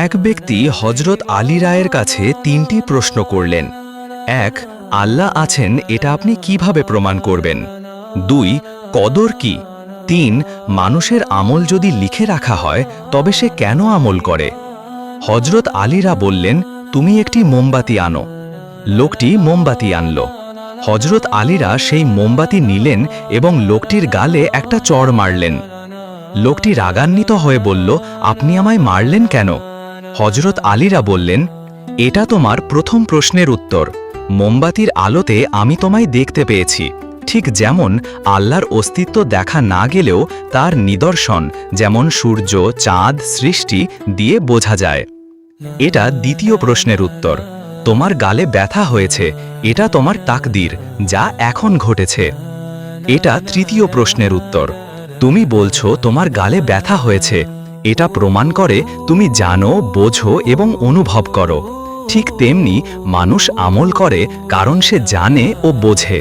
এক ব্যক্তি হজরত আলী রায়ের কাছে তিনটি প্রশ্ন করলেন। ১. আল্লাহ আছেন এটা আপনি কিভাবে প্রমাণ করবেন? ২. কদর কি? ৩. মানুষের আমল যদি লিখে রাখা হয় তবে সে কেন আমল করে? হজরত আলীরা বললেন, তুমি একটি মোমবাতি আনো। লোকটি মোমবাতি আনল। হজরত আলীরা সেই মোমবাতি নিলেন এবং লোকটির গালে একটা চড় মারলেন। লোকটি রাগান্বিত হয়ে বলল, আপনি আমায় মারলেন কেন? হজরত আলীরা বললেন, এটা তোমার প্রথম প্রশ্নের উত্তর। মোমবাতির আলোতে আমি তোমায় দেখতে পেয়েছি, ঠিক যেমন আল্লাহর অস্তিত্ব দেখা না গেলেও তার নিদর্শন যেমন সূর্য, চাঁদ, সৃষ্টি দিয়ে বোঝা যায়। এটা দ্বিতীয় প্রশ্নের উত্তর। তোমার গালে ব্যথা হয়েছে, এটা তোমার তাকদীর, যা এখন ঘটেছে। এটা তৃতীয় প্রশ্নের উত্তর। তুমি বলছো তোমার গালে ব্যথা হয়েছে, এটা প্রমাণ করে তুমি জানো, বোঝো এবং অনুভব করো। ঠিক তেমনি মানুষ আমল করে কারণ সে জানে ও বোঝে।